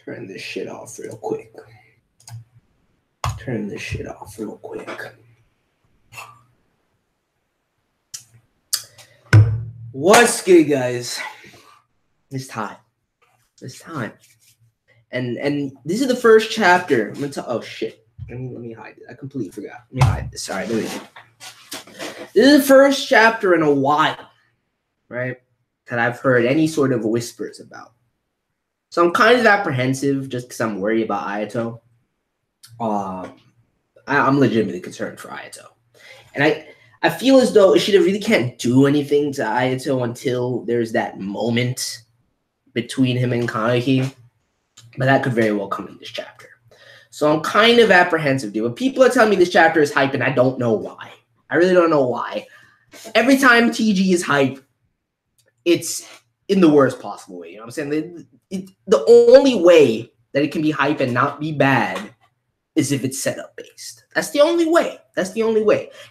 Turn this shit off real quick. What's good, guys? It's time. And this is the first chapter. I'm gonna tell. Oh shit! Let me hide it. I completely forgot. Let me hide this. Sorry. There we go. This is the first chapter in a while, right? That I've heard any sort of whispers about. So I'm kind of apprehensive just because I'm worried about Ayato. I'm legitimately concerned for Ayato, and I feel as though Ishida really can't do anything to Ayato until there's that moment between him and Kaneki. But that could very well come in this chapter. So I'm kind of apprehensive, dude. But people are telling me this chapter is hype, and I don't know why. I really don't know why. Every time TG is hype, it's in the worst possible way. You know what I'm saying? The only way that it can be hype and not be bad is if it's setup based. That's the only way.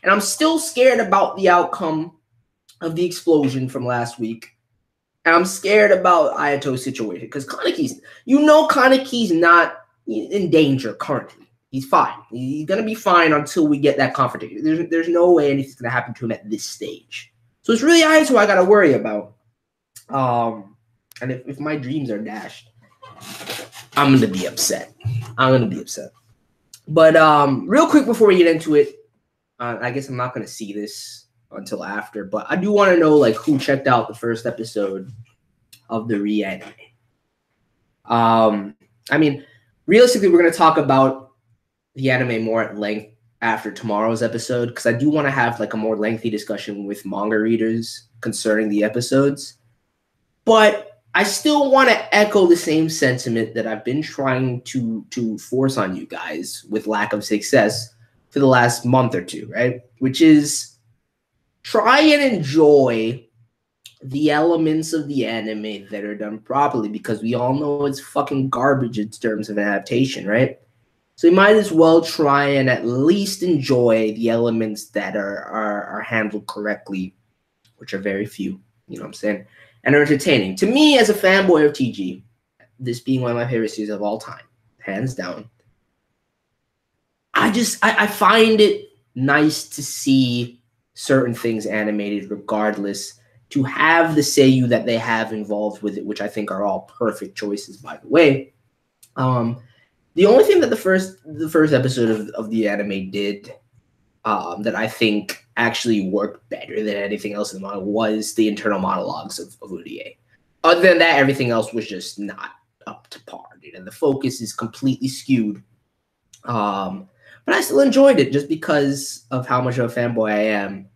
And I'm still scared about the outcome of the explosion from last week. And I'm scared about Ayato's situation because Kaneki's not in danger currently. He's fine. He's going to be fine until we get that confrontation. There's no way anything's going to happen to him at this stage. So it's really Ayato I got to worry about. And if my dreams are dashed, I'm going to be upset. But real quick before we get into it, I guess I'm not going to see this until after, but I do want to know like who checked out the first episode of the reanime. I mean, realistically, we're going to talk about the anime more at length after tomorrow's episode because I do want to have like a more lengthy discussion with manga readers concerning the episodes. But I still want to echo the same sentiment that I've been trying to force on you guys with lack of success for the last month or two, right? Which is try and enjoy the elements of the anime that are done properly because we all know it's fucking garbage in terms of adaptation, right? So you might as well try and at least enjoy the elements that are handled correctly, which are very few, you know what I'm saying, and are entertaining. To me, as a fanboy of TG, this being one of my favorite series of all time, hands down, I find it nice to see certain things animated regardless, to have the seiyuu that they have involved with it, which I think are all perfect choices, by the way. The only thing that the first episode of the anime did that I think actually worked better than anything else in the manga was the internal monologues of Urie. Other than that, everything else was just not up to par, dude. And the focus is completely skewed. But I still enjoyed it just because of how much of a fanboy I am.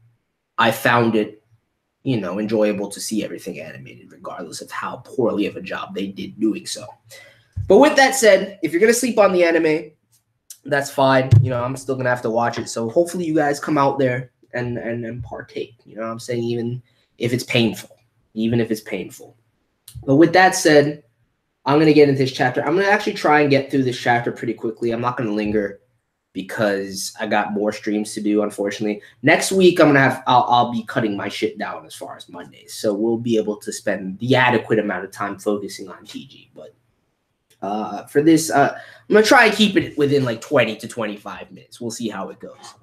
I found it, enjoyable to see everything animated, regardless of how poorly of a job they did doing so. But with that said, if you're going to sleep on the anime, that's fine. I'm still going to have to watch it. So hopefully you guys come out there and partake. You know what I'm saying? Even if it's painful. But with that said, I'm going to get into this chapter. I'm going to actually try and get through this chapter pretty quickly. I'm not going to linger because I got more streams to do, unfortunately. Next week, I'll be cutting my shit down as far as Mondays. So we'll be able to spend the adequate amount of time focusing on TG. But for this, I'm going to try and keep it within like 20 to 25 minutes. We'll see how it goes.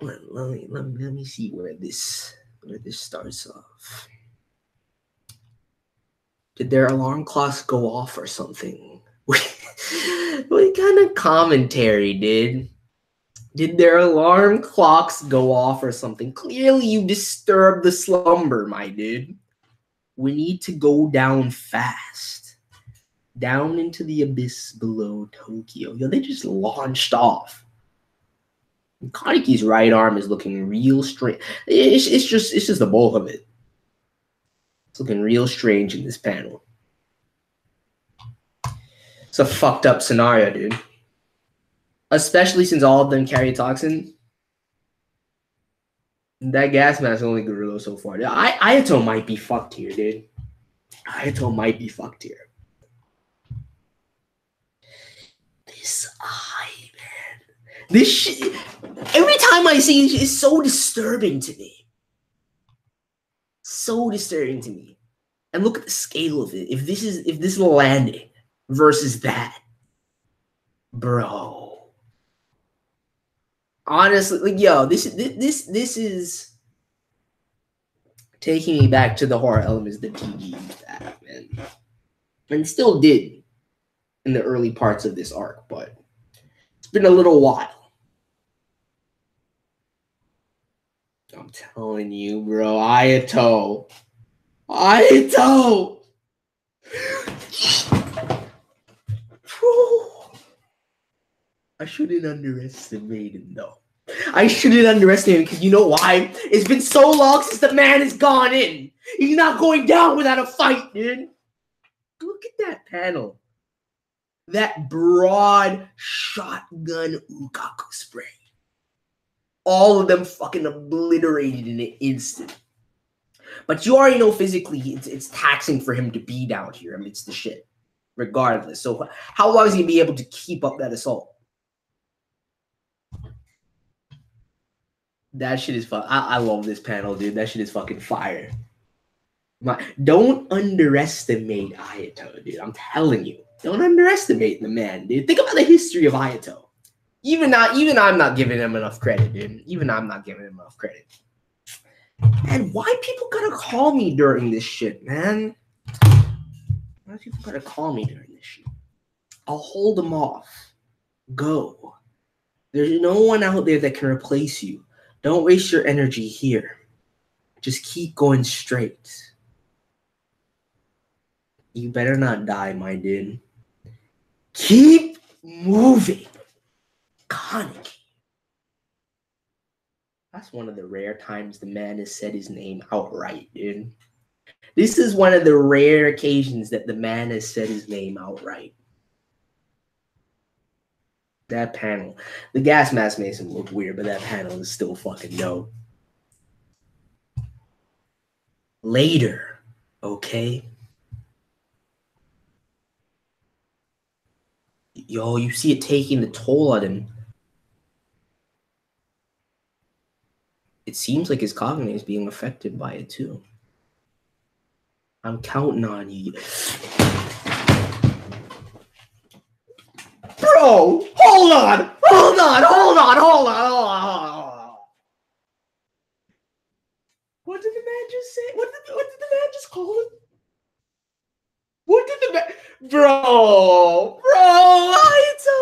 Let me see where this starts off. Did their alarm clocks go off or something? What kind of commentary, Did their alarm clocks go off or something? Clearly you disturbed the slumber, my dude. We need to go down fast. Down into the abyss below Tokyo. Yo, they just launched off. And Kaneki's right arm is looking real strange. It's just the bulk of it. It's looking real strange in this panel. It's a fucked up scenario, dude. Especially since all of them carry toxin. That gas mask only grew so far. Ayato might be fucked here, dude. This eye, man. This shit. Every time I see it, it's so disturbing to me. And look at the scale of it. If this is landing versus that, bro. Honestly, like, yo, this is taking me back to the horror elements that TV used to have, man. And still did in the early parts of this arc, but it's been a little while. I'm telling you, bro, Ayato. I shouldn't underestimate him, though. I shouldn't underestimate him because you know why? It's been so long since the man has gone in. He's not going down without a fight, dude. Look at that panel. That broad shotgun Ukaku spray. All of them fucking obliterated in an instant. But you already know physically it's taxing for him to be down here amidst the shit. Regardless. So how long is he going to be able to keep up that assault? That shit is fun. I love this panel, dude. That shit is fucking fire. Don't underestimate Ayato, dude. I'm telling you. Don't underestimate the man, dude. Think about the history of Ayato. Even I'm not giving him enough credit, dude. Even I'm not giving him enough credit. Man, why people gotta call me during this shit, man? Why people gotta call me during this shit? I'll hold them off. Go. There's no one out there that can replace you. Don't waste your energy here. Just keep going straight. You better not die, my dude. Keep moving. Kaneki. That's one of the rare times the man has said his name outright, dude. This is one of the rare occasions that the man has said his name outright. That panel. The gas mask makes him look weird, but that panel is still fucking dope. Later, okay? Yo, you see it taking the toll on him. It seems like his cognition is being affected by it too. I'm counting on you. Bro, hold on. What did the man just say? What did the man just call him? What did the man... Bro, Ayato.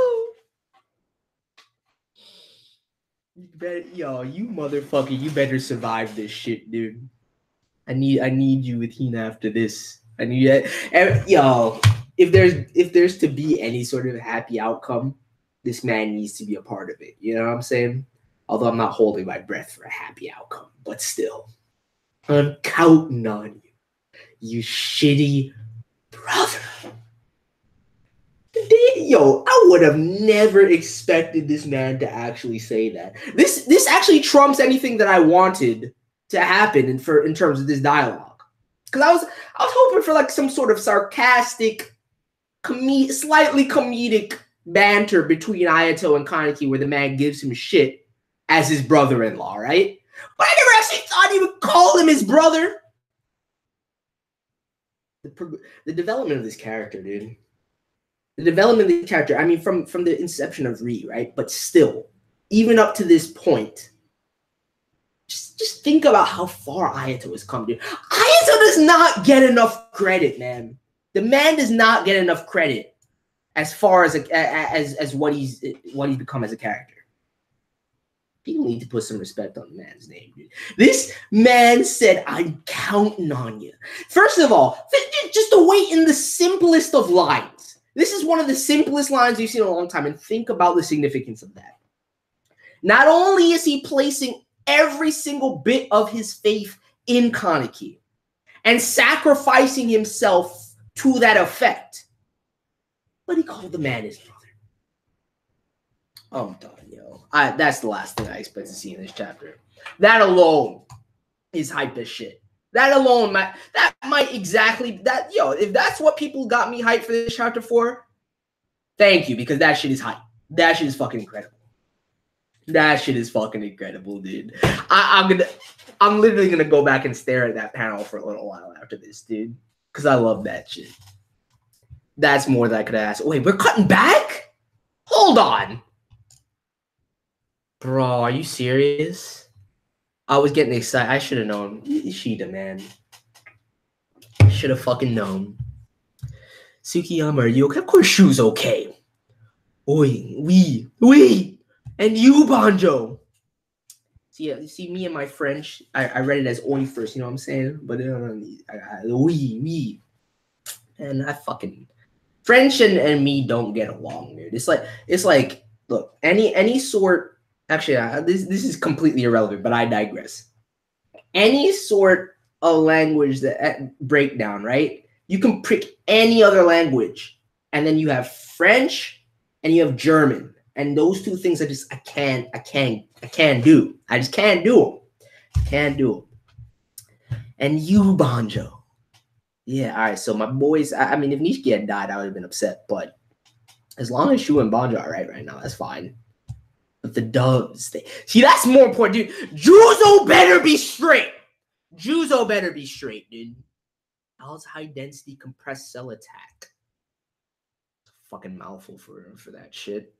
You motherfucker, you better survive this shit, dude. I need you with Hina after this. I need that. Yo, if there's to be any sort of happy outcome, this man needs to be a part of it. You know what I'm saying? Although I'm not holding my breath for a happy outcome, but still, I'm counting on you, you shitty brother. Yo, I would have never expected this man to actually say that. This actually trumps anything that I wanted to happen in terms of this dialogue. Because I was hoping for like some sort of sarcastic, slightly comedic banter between Ayato and Kaneki where the man gives him shit as his brother-in-law, right? But I never actually thought he would call him his brother. The development of this character, dude. The development of the character, I mean, from the inception of Ri, right? But still, even up to this point, just think about how far Ayato has come, dude. Ayato does not get enough credit, man. The man does not get enough credit as far as what he's become as a character. People need to put some respect on the man's name, dude. This man said, "I'm counting on you." First of all, just to wait in the simplest of lines. This is one of the simplest lines we've seen in a long time, and think about the significance of that. Not only is he placing every single bit of his faith in Kaneki and sacrificing himself to that effect, but he called the man his brother. I'm done, yo. That's the last thing I expect to see in this chapter. That alone is hype as shit. That alone might if that's what people got me hyped for this chapter for, thank you, because that shit is hype. That shit is fucking incredible. That shit is fucking incredible, dude. I'm literally gonna go back and stare at that panel for a little while after this, dude. Because I love that shit. That's more than I could ask. Wait, we're cutting back? Hold on. Bro, are you serious? I was getting excited. I should have known. Ishida, man. Should have fucking known. Tsukiyama, are you okay? Of course Shu's okay. Oi, we. And you, Banjo. See, me and my French, I read it as oi first, you know what I'm saying? But we. And I fucking... French and me don't get along, dude. It's like, look, any sort... Actually, this is completely irrelevant, but I digress. Any sort of language that breakdown, right? You can pick any other language, and then you have French and you have German, and those two things I can't do. I just can't do them. Can't do them. And you, Banjo. Yeah, all right. So my boys. I mean, if Nishiki had died, I would have been upset. But as long as Shu and Banjo are right now, that's fine. But the doves, see, that's more important, dude. Juzo better be straight. Juzo better be straight, dude. Else high density compressed cell attack. Fucking mouthful for that shit.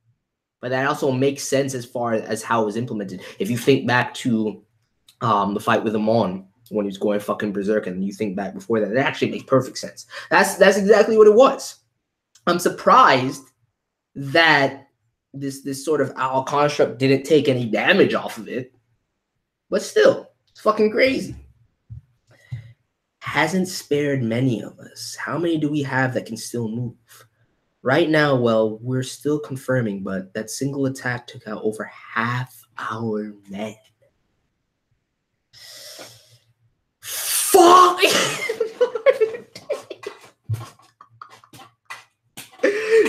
But that also makes sense as far as how it was implemented. If you think back to the fight with Amon when he was going fucking berserk, and you think back before that, it actually makes perfect sense. That's exactly what it was. I'm surprised that this sort of owl construct didn't take any damage off of it. But still, it's fucking crazy. Hasn't spared many of us. How many do we have that can still move? Right now, well, we're still confirming, but that single attack took out over half our men. Fuck!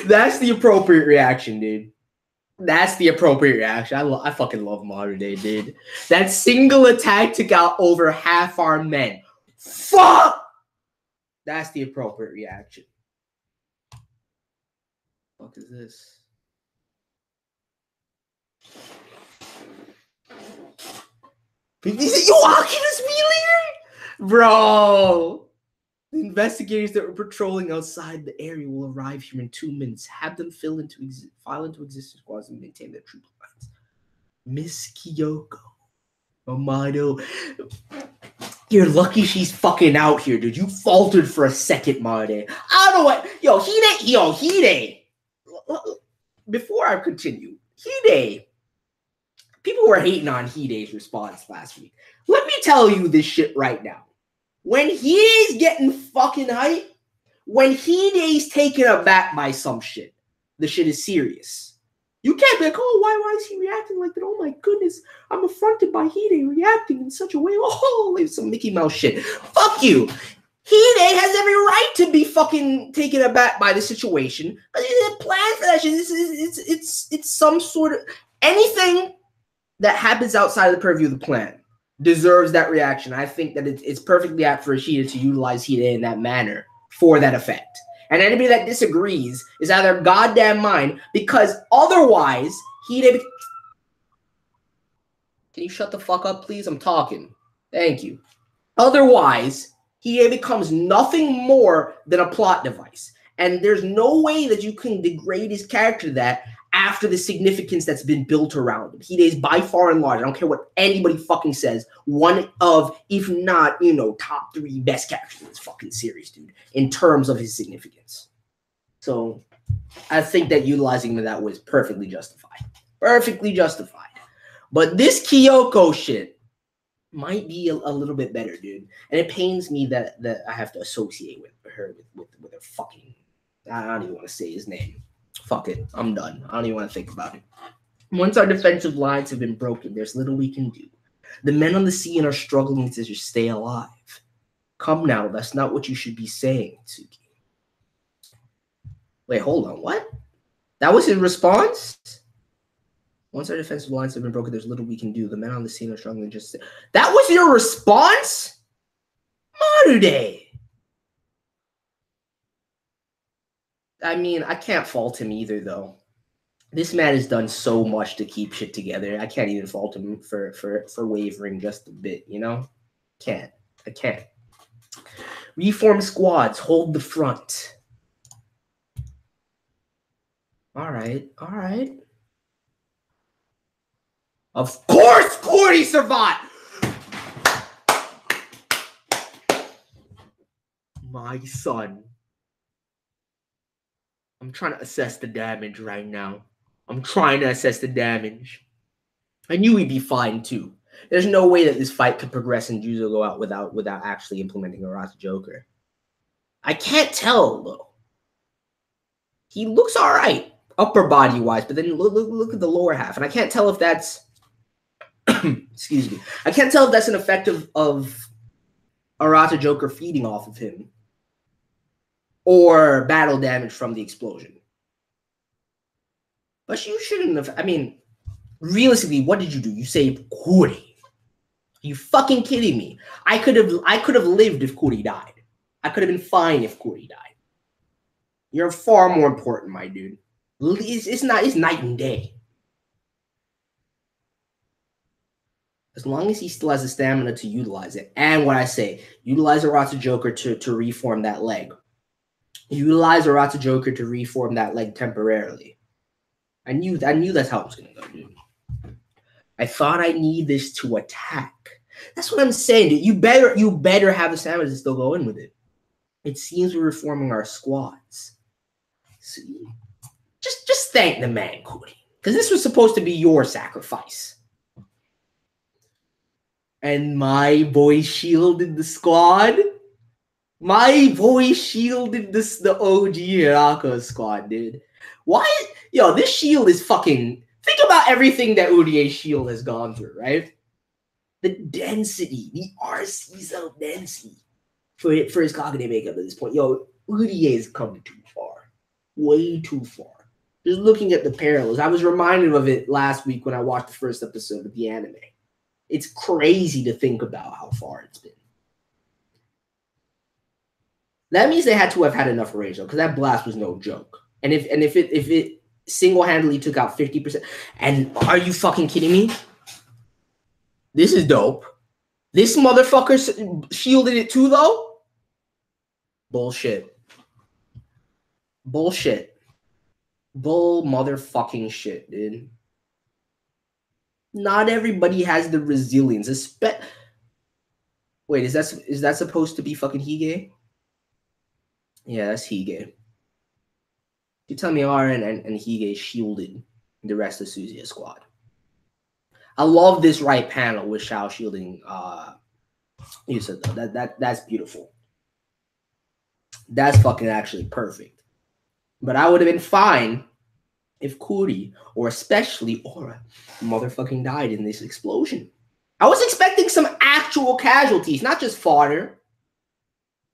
That's the appropriate reaction, dude. That's the appropriate reaction. I fucking love modern day, dude. That single attack took out over half our men. Fuck! That's the appropriate reaction. What the fuck is this? You walking this wheeler? Bro. The investigators that were patrolling outside the area will arrive here in 2 minutes. Have them file into existence squads and maintain their troop lines. Miss Kyoko. Amado. You're lucky she's fucking out here, dude. You faltered for a second, Made. I don't know what. Hide. Before I continue, Hide. People were hating on Hide's response last week. Let me tell you this shit right now. When Hide's getting fucking hype, when Hide's taken aback by some shit, the shit is serious. You can't be like, oh, why is he reacting like that? Oh my goodness, I'm affronted by Hide reacting in such a way. Oh, like some Mickey Mouse shit. Fuck you. Hide has every right to be fucking taken aback by the situation. But he didn't plan for that shit. It's some sort of anything that happens outside of the purview of the plan deserves that reaction. I think that it's perfectly apt for Ishida to utilize Hide in that manner for that effect. And anybody that disagrees is out of their goddamn mind, because otherwise, Hide... Can you shut the fuck up, please? I'm talking. Thank you. Otherwise, Hide becomes nothing more than a plot device. And there's no way that you can degrade his character to that after the significance that's been built around him. Hide is by far and large, I don't care what anybody fucking says, one of, if not, top 3 best characters in this fucking series, dude, in terms of his significance. So I think that utilizing him in that way is perfectly justified. Perfectly justified. But this Kyoko shit might be a little bit better, dude. And it pains me that I have to associate with her with her fucking... I don't even want to say his name. Fuck it. I'm done. I don't even want to think about it. Once our defensive lines have been broken, there's little we can do. The men on the scene are struggling to just stay alive. Come now, that's not what you should be saying, Tsuki. Wait, hold on. What? That was his response? Once our defensive lines have been broken, there's little we can do. The men on the scene are struggling just to... That was your response? Marude! I mean, I can't fault him either, though. This man has done so much to keep shit together. I can't even fault him for wavering just a bit, you know? I can't. Reform squads. Hold the front. All right. All right. Of course, Cordy survived. My son. I'm trying to assess the damage right now. I'm trying to assess the damage. I knew he'd be fine too. There's no way that this fight could progress and Juzo go out without actually implementing Arata Joker. I can't tell though. He looks all right, upper body wise, but then look at the lower half, and I can't tell if that's excuse me. I can't tell if that's an effect of Arata Joker feeding off of him or battle damage from the explosion. But you shouldn't have. I mean, realistically, what did you do? You saved Kuri. Are you fucking kidding me? I could have lived if Kuri died. I could have been fine if Kuri died. You're far more important, my dude. It's night and day. As long as he still has the stamina to utilize it. And what I say, utilize Arata Joker to reform that leg. Utilize Arata Joker to reform that leg temporarily. I knew that's how it was gonna go, dude. I thought I need this to attack. That's what I'm saying, dude. You better have the stamina to still go in with it. It seems we're reforming our squads. See? Just thank the man, Cody. Because this was supposed to be your sacrifice. And my boy shielded the squad. My boy shielded the OG Hirako squad, dude. Why? Yo, this shield is fucking... Think about everything that ODA's shield has gone through, right? The density, the RC cell density for his cognitive makeup at this point. Yo, ODA has come too far. Way too far. Just looking at the parallels. I was reminded of it last week when I watched the first episode of the anime. It's crazy to think about how far it's been. That means they had to have had enough range, though, because that blast was no joke. And if it single-handedly took out 50%, and are you fucking kidding me? This is dope. This motherfucker shielded it too, though? Bullshit. Bullshit. Bull motherfucking shit, dude. Not everybody has the resilience. Wait, is that supposed to be fucking Hige? Yeah, that's Hige. You tell me Aren and Hige shielded the rest of Suzuya's squad. I love this right panel with Shao shielding Yusa, though. That's beautiful. That's fucking actually perfect. But I would have been fine if Kuri, or especially Aura, motherfucking died in this explosion. I was expecting some actual casualties, not just fodder.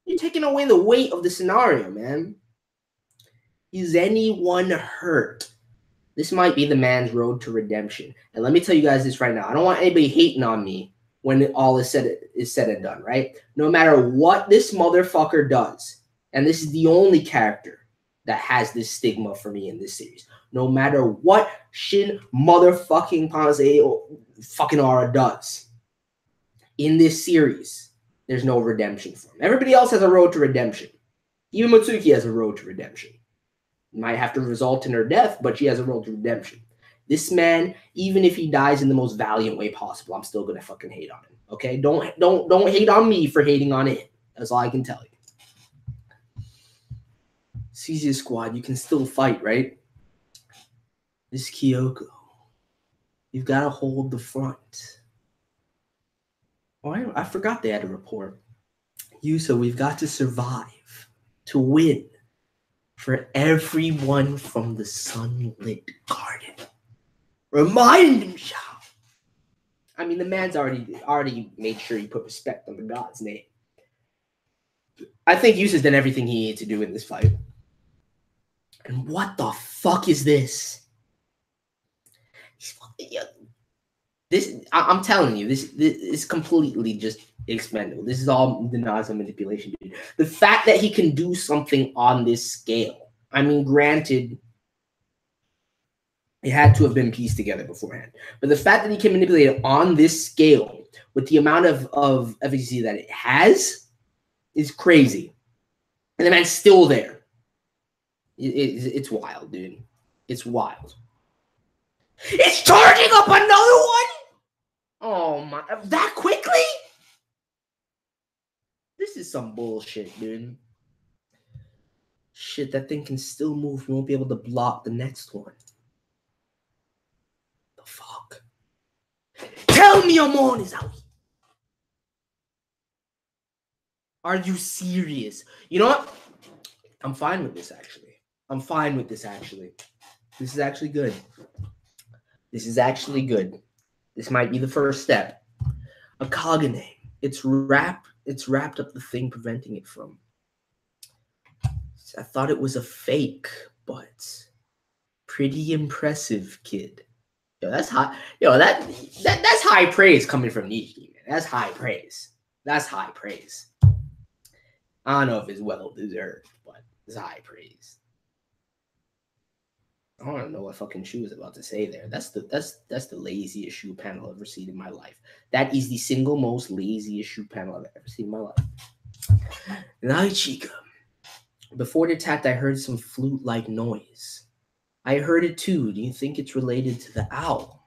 You're taking away the weight of the scenario, man. Is anyone hurt? This might be the man's road to redemption. And let me tell you guys this right now. I don't want anybody hating on me when all is said and done, right? No matter what this motherfucker does, and this is the only character that has this stigma for me in this series. No matter what Shin motherfucking Panase or fucking Aura does in this series, there's no redemption for him. Everybody else has a road to redemption. Even Mutsuki has a road to redemption. It might have to result in her death, but she has a road to redemption. This man, even if he dies in the most valiant way possible, I'm still gonna fucking hate on him. Okay? Don't hate on me for hating on it. That's all I can tell you. Suzuya squad, you can still fight, right? This Kyoko. You've got to hold the front. Oh, I forgot they had a report. Yusa, we've got to survive, to win, for everyone from the sunlit garden. Remind him, Shao. I mean, the man's already made sure he put respect on the god's name. I think Yusa's done everything he needed to do in this fight. And what the fuck is this? I'm telling you, this is completely just expendable. This is all the Naza manipulation, dude. The fact that he can do something on this scale. I mean, granted, it had to have been pieced together beforehand. But the fact that he can manipulate it on this scale with the amount of efficacy that it has is crazy. And the man's still there. It's wild, dude. It's wild. It's charging up another one? Oh my, that quickly? This is some bullshit, dude. Shit, that thing can still move. We won't be able to block the next one. The fuck? Tell me Amon is out. Are you serious? You know what? I'm fine with this, actually. This is actually good. This might be the first step. A Kagane. It's wrapped up the thing preventing it from. I thought it was a fake, but pretty impressive, kid. Yo, that's high. Yo, that's high praise coming from Nishi, man. That's high praise. I don't know if it's well deserved, but it's high praise. I don't know what fucking Shu is about to say there. That's the laziest Shu panel I've ever seen in my life. That is the single most laziest Shu panel I've ever seen in my life. Now, Chica. Before it attacked, I heard some flute-like noise. I heard it too. Do you think it's related to the owl?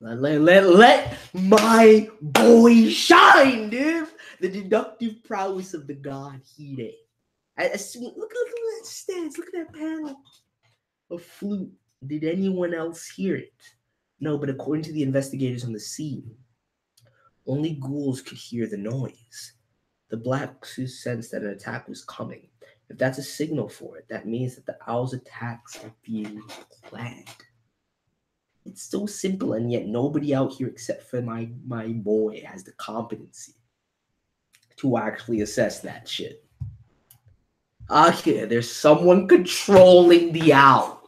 Let my boy shine, dude. The deductive prowess of the god Hide. Look at that stance. Look at that panel. A flute. Did anyone else hear it? No, but according to the investigators on the scene, only ghouls could hear the noise. The blacks sensed that an attack was coming. If that's a signal for it, that means that the owl's attacks are being planned. It's so simple, and yet nobody out here except for my boy has the competency to actually assess that shit. Okay, there's someone controlling the owl.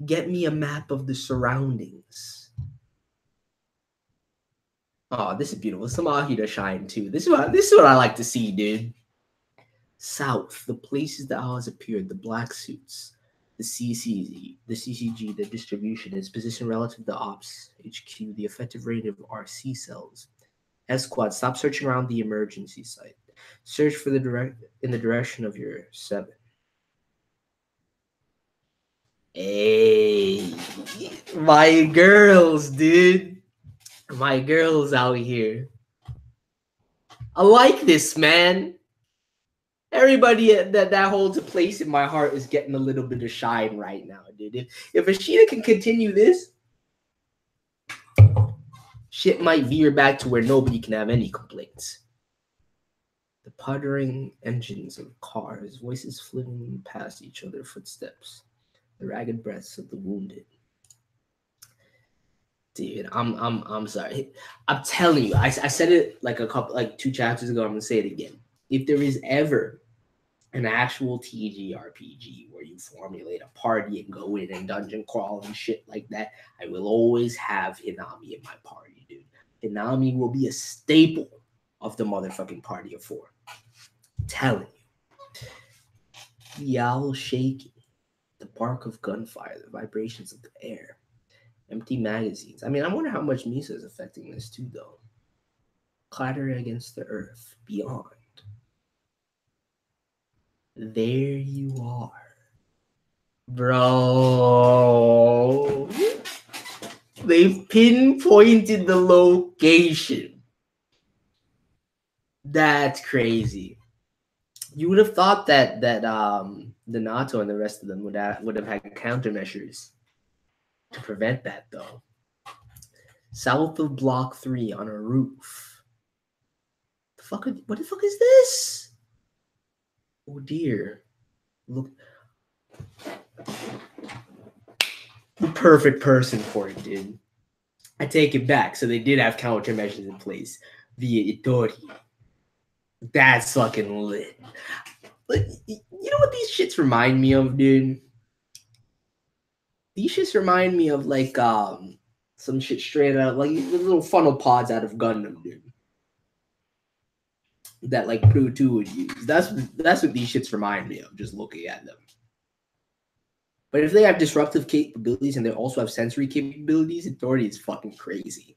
Get me a map of the surroundings. Oh, this is beautiful. Some Ahida shine too. This is what I like to see, dude. South, the places the owl has appeared, the black suits, the CCG, the distribution, its position relative to Ops HQ, the effective rate of RC cells. S Squad, stop searching around the emergency site. Search for in the direction of your 7. Hey, my girls, dude. My girls out here. I like this, man. Everybody that holds a place in my heart is getting a little bit of shine right now, dude. If Ashita can continue this, shit might veer back to where nobody can have any complaints. The puttering engines of cars, voices flitting past each other, footsteps, the ragged breaths of the wounded. Dude, I'm sorry. I'm telling you, I said it like 2 chapters ago. I'm gonna say it again. If there is ever an actual TGRPG where you formulate a party and go in and dungeon crawl and shit like that, I will always have Hinami in my party, dude. Hinami will be a staple of the motherfucking party of 4. I'm telling you. The owl shaking, the bark of gunfire, the vibrations of the air. Empty magazines. I mean, I wonder how much Misa is affecting this too, though. Clattering against the earth. Beyond. There you are. Bro. They've pinpointed the location. That's crazy. You would have thought that the Nato and the rest of them would have had countermeasures to prevent that, though. South of Block 3 on a roof. What the fuck is this? Oh dear. Look. The perfect person for it, dude. I take it back. So they did have countermeasures in place via Itori. That's fucking lit. But you know what these shits remind me of, dude? These shits remind me of like some shit straight out, like little funnel pods out of Gundam, dude. That like Pru 2 would use. That's what these shits remind me of, just looking at them. But if they have disruptive capabilities and they also have sensory capabilities, Authority is fucking crazy.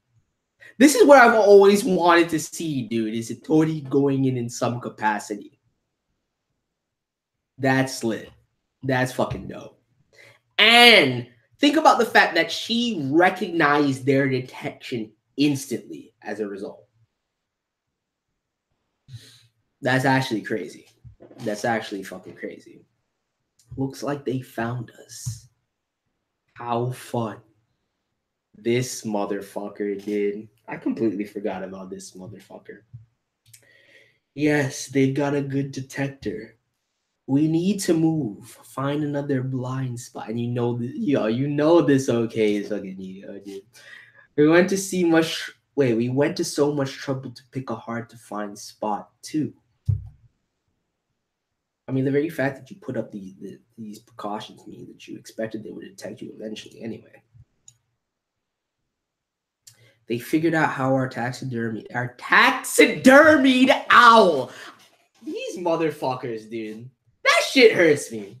This is what I've always wanted to see, dude. Is Tori going in some capacity? That's lit. That's fucking dope. And think about the fact that she recognized their detection instantly as a result. That's actually crazy. That's actually fucking crazy. Looks like they found us. How fun. This motherfucker did. I completely forgot about this motherfucker. Yes, they got a good detector. We need to move. Find another blind spot. And you know this okay is fucking you, dude. We went to so much trouble to pick a hard to find spot too. I mean, the very fact that you put up these precautions mean that you expected they would detect you eventually anyway. They figured out how our taxidermied owl. These motherfuckers, dude. That shit hurts me.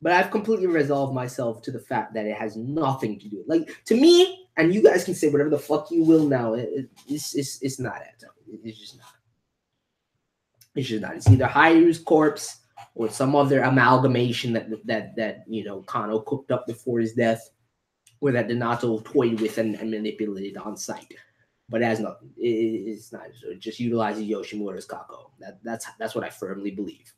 But I've completely resolved myself to the fact that it has nothing to do. Like, to me, and you guys can say whatever the fuck you will now, it's not that. It's just not. It's just not. It's either Hayu's corpse or some other amalgamation that Kano cooked up before his death, or that Donato toyed with and manipulated on site. But it has nothing. It's not. It just utilizes Yoshimura's Kako. That's what I firmly believe.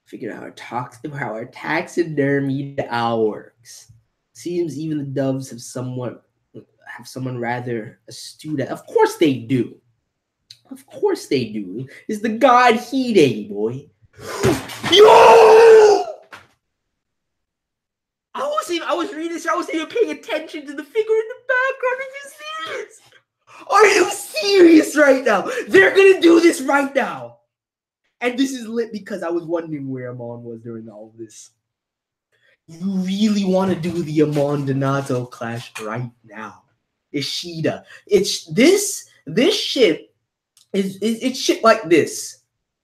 Figure out how our taxidermy owl works. Seems even the doves have someone rather astute. Of course they do. Of course they do. It's the god Hide, boy. Yo! I was reading this. I wasn't even paying attention to the figure in the background. Are you serious? Are you serious right now? They're gonna do this right now. And this is lit because I was wondering where Amon was during all of this. You really want to do the Amon Donato clash right now? Ishida. It's this shit it's shit like this.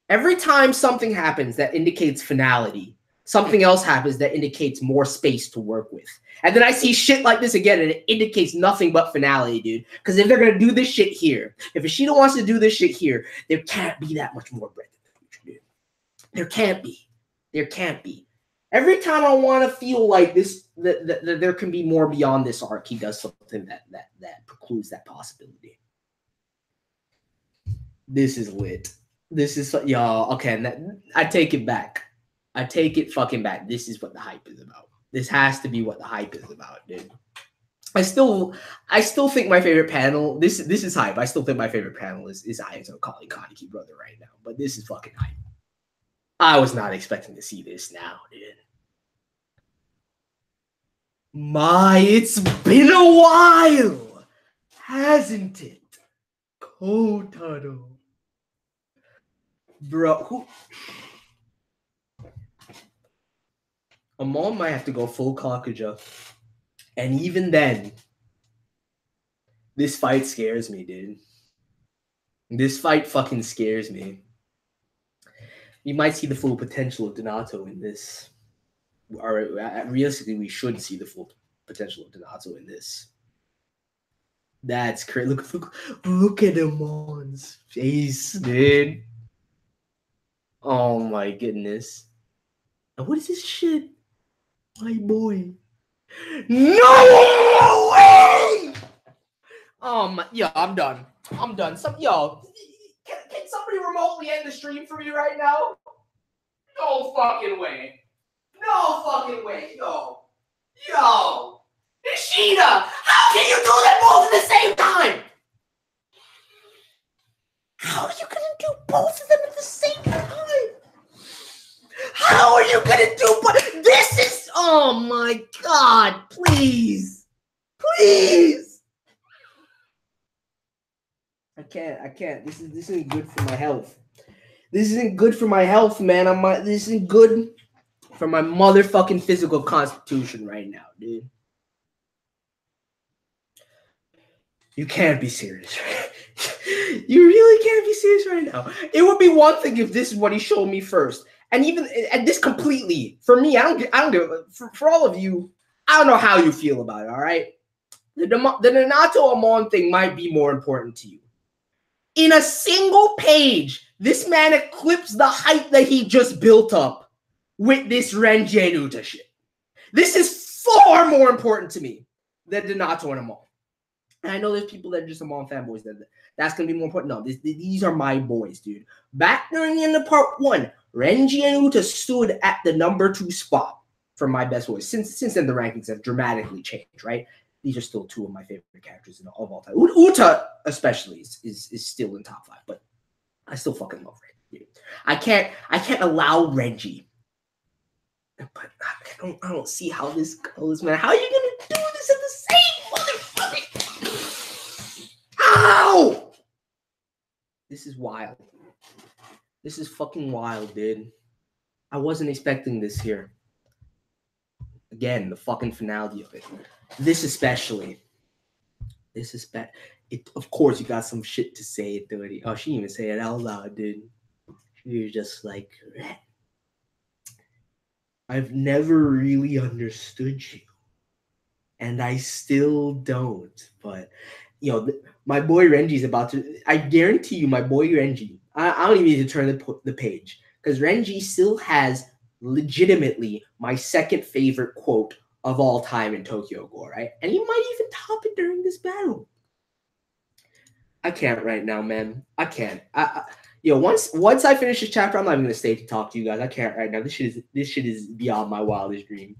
Every time something happens that indicates finality, something else happens that indicates more space to work with. And then I see shit like this again, and it indicates nothing but finality, dude. Because if they're going to do this shit here, if Ishida wants to do this shit here, there can't be that much more breadth in the future, dude. There can't be. There can't be. Every time I want to feel like this, that there can be more beyond this arc, he does something that precludes that possibility. This is lit. This is, y'all, okay, I take it back. I take it fucking back. This is what the hype is about. This has to be what the hype is about, dude. I still think my favorite panel, this is hype. I still think my favorite panel is Ayato calling Kaneki brother right now. But this is fucking hype. I was not expecting to see this now, dude. It's been a while, hasn't it? Kotaro. Bro, who... Amon might have to go full Kakuja. And even then, this fight scares me, dude. This fight fucking scares me. You might see the full potential of Donato in this. Or realistically, we should see the full potential of Donato in this. That's crazy. Look at Amon's face, dude. Oh my goodness. And what is this shit? My boy. No way! Yo, I'm done. Can somebody remotely end the stream for me right now? No fucking way. No fucking way. Yo. Ishida, how can you do that both at the same time? How are you gonna do both of them at the same time? How are you gonna do both? This is, oh my god, please. I can't. This isn't good for my health. This isn't good for my health, man. This isn't good for my motherfucking physical constitution right now, dude. You can't be serious. You really can't be serious right now. It would be one thing if this is what he showed me first. And even and this completely, for me, I don't give for all of you, I don't know how you feel about it, all right? The Nanato Amon thing might be more important to you. In a single page, this man eclipsed the hype that he just built up with this Renji and Uta shit. This is far more important to me than Donato and Amon. And I know there's people that are just Amon fanboys that's going to be more important. No, these are my boys, dude. Back during the end of part 1, Renji and Uta stood at the number 2 spot for my best boys. Since then, the rankings have dramatically changed, right? These are still 2 of my favorite characters of all time. Uta, especially, is still in top 5, but I still fucking love Renji. I can't allow Renji. But I don't see how this goes, man. How are you gonna do this at the same motherfucking? How? This is wild. This is fucking wild, dude. I wasn't expecting this here. Again, the fucking finality of it. This especially. Of course, you got some shit to say, 30. Oh, she didn't even say it out loud, dude. She was just like, I've never really understood you. And I still don't. But, my boy Renji's about to... I guarantee you, my boy Renji... I don't even need to turn the page. Because Renji still has legitimately my second favorite quote of all time in Tokyo Ghoul, right? And he might even top it during this battle. I can't right now, man. I can't. Once I finish this chapter, I'm not even gonna stay to talk to you guys. I can't right now. This shit is beyond my wildest dream.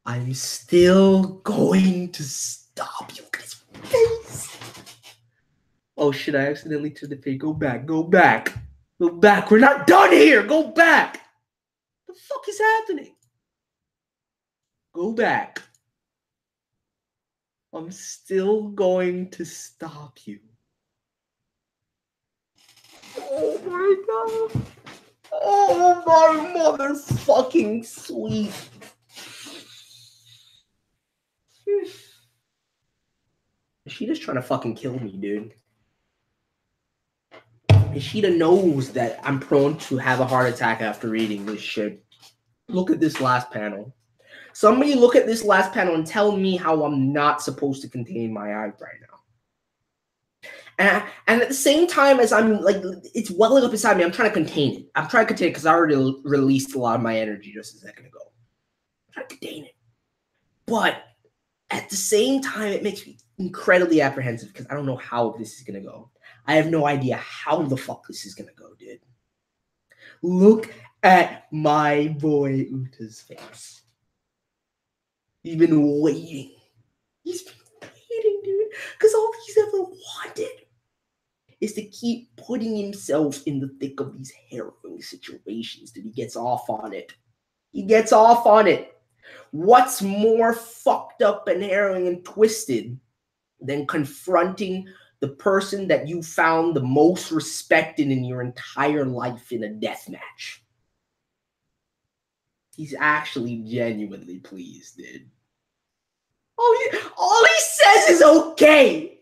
I'm still going to stop you guys' face. Oh shit! I accidentally turned the page. Go back. Go back. Go back. We're not done here. Go back. The fuck is happening? Go back. I'm still going to stop you. Oh my god. Oh my motherfucking sweet. She just trying to fucking kill me, dude. Ishida knows that I'm prone to have a heart attack after reading this shit. Look at this last panel. Somebody look at this last panel and tell me how I'm not supposed to contain my eyes right now. And at the same time as I'm like, it's welling up inside me, I'm trying to contain it. I'm trying to contain it because I already released a lot of my energy just a second ago. I'm trying to contain it. But at the same time, it makes me incredibly apprehensive because I don't know how this is going to go. I have no idea how the fuck this is going to go, dude. Look at my boy Uta's face. He's been waiting. He's been waiting, dude. Because all he's ever wanted is to keep putting himself in the thick of these harrowing situations. Dude, he gets off on it. He gets off on it. What's more fucked up and harrowing and twisted than confronting the person that you found the most respected in your entire life in a death match? He's actually genuinely pleased, dude. All he says is okay.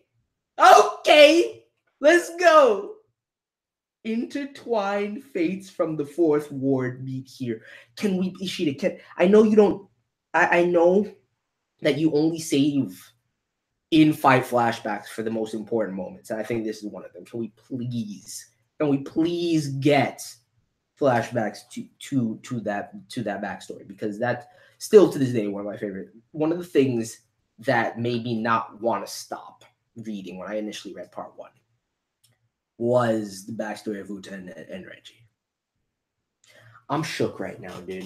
Okay, let's go. Intertwined fates from the fourth ward meet here. Can we, Ishida? I know you don't. I know that you only save in-fight flashbacks for the most important moments, and I think this is one of them. Can we please get flashbacks to that backstory? Because that still to this day one of the things that made me not want to stop reading when I initially read part 1 was the backstory of Uta and Renji. I'm shook right now, dude.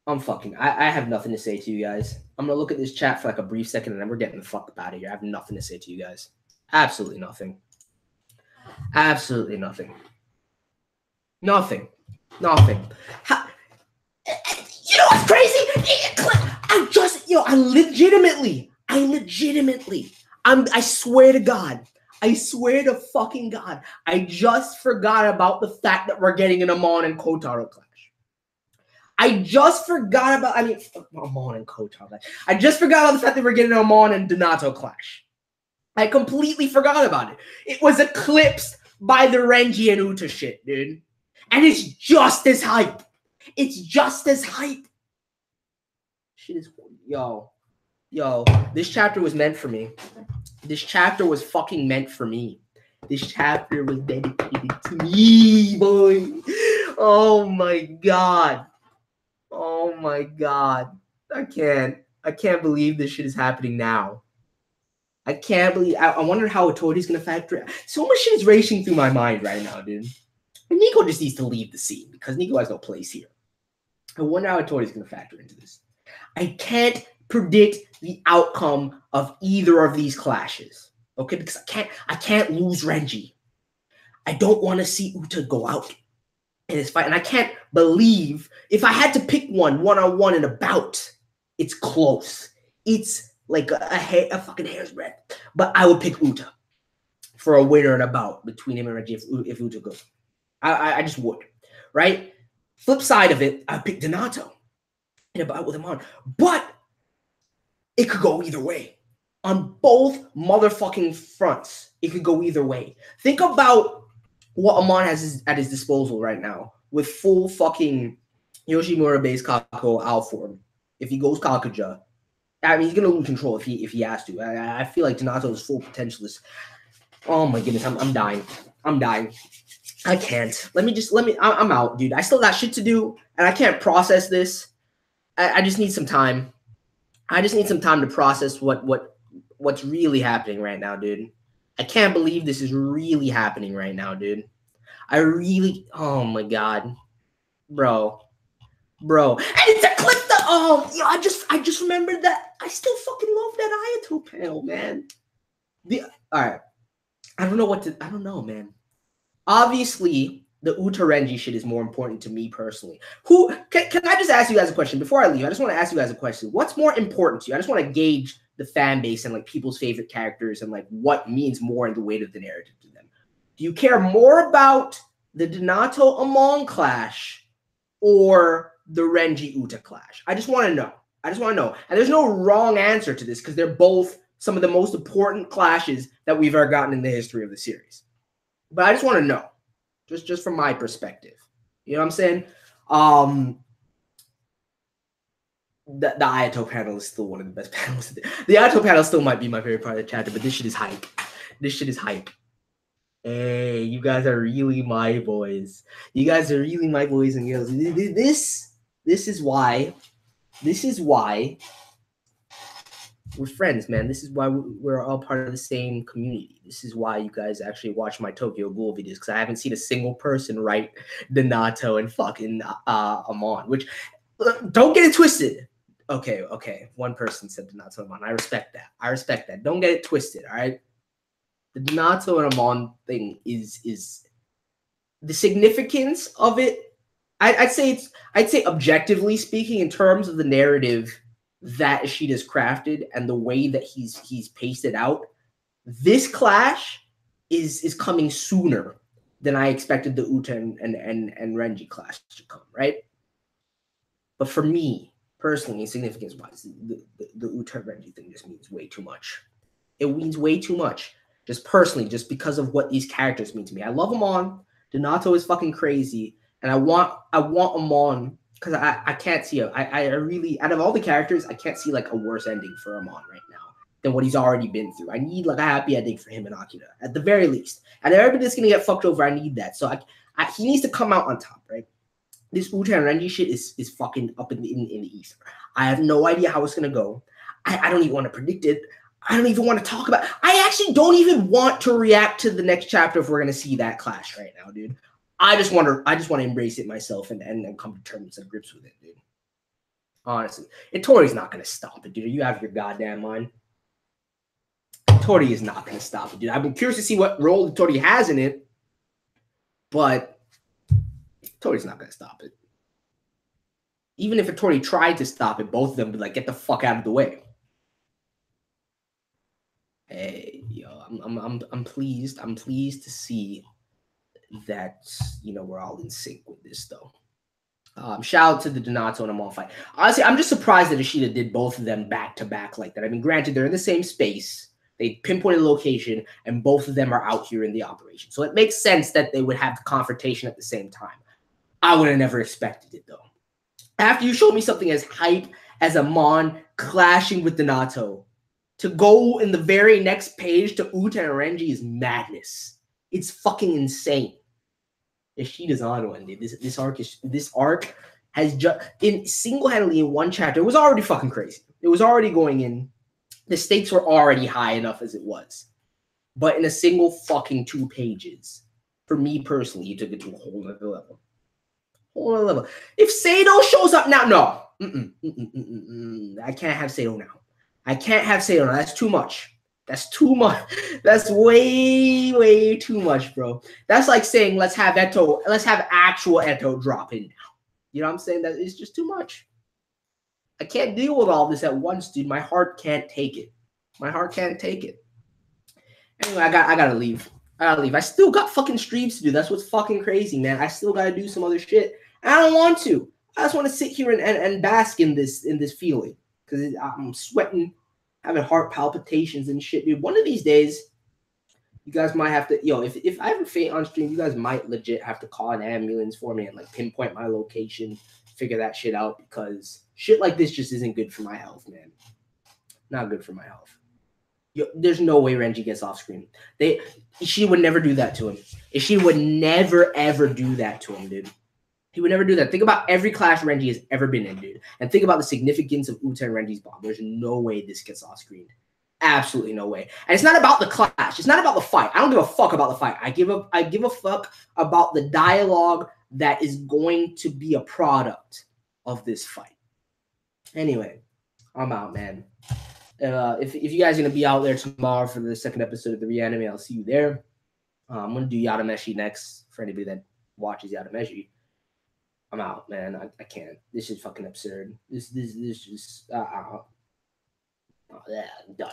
I have nothing to say to you guys. I'm gonna look at this chat for like a brief second and then we're getting the fuck up out of here. I have nothing to say to you guys. Absolutely nothing. Absolutely nothing. Nothing. Nothing. You know what's crazy? I swear to God. I swear to fucking God. I just forgot about the fact that we're getting an Amon and Kotaro clash. I just forgot about, Amon and Kotaro clash. I just forgot about the fact that we're getting an Amon and Donato clash. I completely forgot about it. It was eclipsed by the Renji and Uta shit, dude. And it's just as hype. It's just as hype. Shit is yo. This chapter was meant for me. This chapter was fucking meant for me. This chapter was dedicated to me, boy. Oh my god. Oh my god. I can't believe this shit is happening now. I can't believe. I wonder how Otori's gonna factor it. So much shit is racing through my mind right now, dude. And Nico just needs to leave the scene because Nico has no place here. I wonder how Otori's gonna factor into this. I can't predict the outcome of either of these clashes. Okay, because I can't lose Renji. I don't want to see Uta go out in this fight. And I can't believe if I had to pick one-on-one in a bout, it's close. It's like a fucking hair's breadth. But I would pick Uta for a winner in a bout between him and Reggie if Uta goes. I just would, right? Flip side of it, I pick Donato in a bout with Amon. But it could go either way. On both motherfucking fronts, it could go either way. Think about what Amon has at his disposal right now with full fucking Yoshimura base Kako out form. If he goes Kakuja, I mean, he's gonna lose control if he has to. I feel like Donato's full potential is. Oh my goodness, I'm dying. I'm dying. I can't. I'm out, dude. I still got shit to do, and I can't process this. I just need some time. I just need some time to process what's really happening right now, dude. I can't believe this is really happening right now, dude. Oh my god, bro. And it's a clip that I just remembered that I still fucking love that Ayato panel, man. All right, I don't know, man. Obviously, the Uta Renji shit is more important to me personally. Can I just ask you guys a question before I leave? I just want to ask you guys a question. What's more important to you? I just want to gauge the fan base and like people's favorite characters and like what means more in the weight of the narrative to them. Do you care more about the Donato Amon clash or the Renji Uta clash? I just want to know. And there's no wrong answer to this because they're both some of the most important clashes that we've ever gotten in the history of the series. But I just want to know, just from my perspective. You know what I'm saying? The Ayato panel is still one of the best panels. The Ayato panel still might be my favorite part of the chapter, but this shit is hype. Hey, you guys are really my boys. You guys are really my boys and girls. This is why we're friends, man. This is why we're all part of the same community. This is why you guys actually watch my Tokyo Ghoul videos, because I haven't seen a single person write Donato and fucking Amon, which don't get it twisted. Okay. One person said Donato and Amon. I respect that. Don't get it twisted, all right? The Donato and Amon thing is the significance of it. I'd say objectively speaking, in terms of the narrative that Ishida's crafted and the way that he's pasted out, this clash is coming sooner than I expected the Uta and Renji clash to come, right? But for me, personally, significance-wise, the Uta Renji thing just means way too much. It means way too much. Just personally, just because of what these characters mean to me. I love Amon. Donato is fucking crazy. And I want Amon, because I can't see I really, out of all the characters, I can't see like a worse ending for Amon right now than what he's already been through. I need like a happy ending for him and Akira, at the very least. And if everybody's going to get fucked over, I need that. So he needs to come out on top, right? This Uta and Renji shit is fucking up in the ether. I have no idea how it's going to go. I don't even want to predict it. I don't even want to talk about it. I actually don't even want to react to the next chapter if we're going to see that clash right now, dude. I just want to embrace it myself and come to terms and grips with it, dude. Honestly. And Tori's not going to stop it, dude. You have your goddamn mind. Tori is not going to stop it, dude. I've been curious to see what role Tori has in it, but Tori's not going to stop it. Even if Tori tried to stop it, both of them would be like, get the fuck out of the way. Hey, yo, I'm pleased. I'm pleased to see that, you know, we're all in sync with this, though. Shout out to the Donato and Amon fight. Honestly, I'm just surprised that Ishida did both of them back to back like that. I mean, granted, they're in the same space. They pinpointed the location, and both of them are out here in the operation. So it makes sense that they would have the confrontation at the same time. I would have never expected it, though. After you showed me something as hype as Amon clashing with Donato. To go in the very next page to Uta and Renji is madness. It's fucking insane. Ishida's on one, dude. This arc has just in single-handedly in one chapter. It was already fucking crazy. It was already going in. The stakes were already high enough as it was. But in a single fucking 2 pages, for me personally, he took it to a whole other level. Whole other level. If Sado shows up now, no. I can't have Sado now. I can't have Sado now. That's too much. That's too much. That's way, way too much, bro. That's like saying let's have actual Eto drop in now. You know what I'm saying? That is just too much. I can't deal with all this at once, dude. My heart can't take it. My heart can't take it. Anyway, I gotta leave. I still got fucking streams to do. That's what's fucking crazy, man. I still gotta do some other shit. And I don't want to. I just want to sit here and bask in this feeling. Because I'm sweating, having heart palpitations and shit, dude. One of these days, you guys might have to, if I ever faint on stream, you guys might legit have to call an ambulance for me and like pinpoint my location, figure that shit out, because shit like this just isn't good for my health, man. Not good for my health. There's no way Renji gets off screen. She would never do that to him. She would never, ever do that to him, dude. He would never do that. Think about every clash Renji has ever been in, dude. And think about the significance of Uta and Renji's bond. There's no way this gets off screen. Absolutely no way. And it's not about the clash. It's not about the fight. I don't give a fuck about the fight. I give a fuck about the dialogue that is going to be a product of this fight. Anyway, I'm out, man. If you guys are going to be out there tomorrow for the second episode of the Reanime, I'll see you there. I'm going to do Yadameshi next for anybody that watches Yadameshi. I'm out, man. I can't. This is fucking absurd. This just, yeah, I'm done.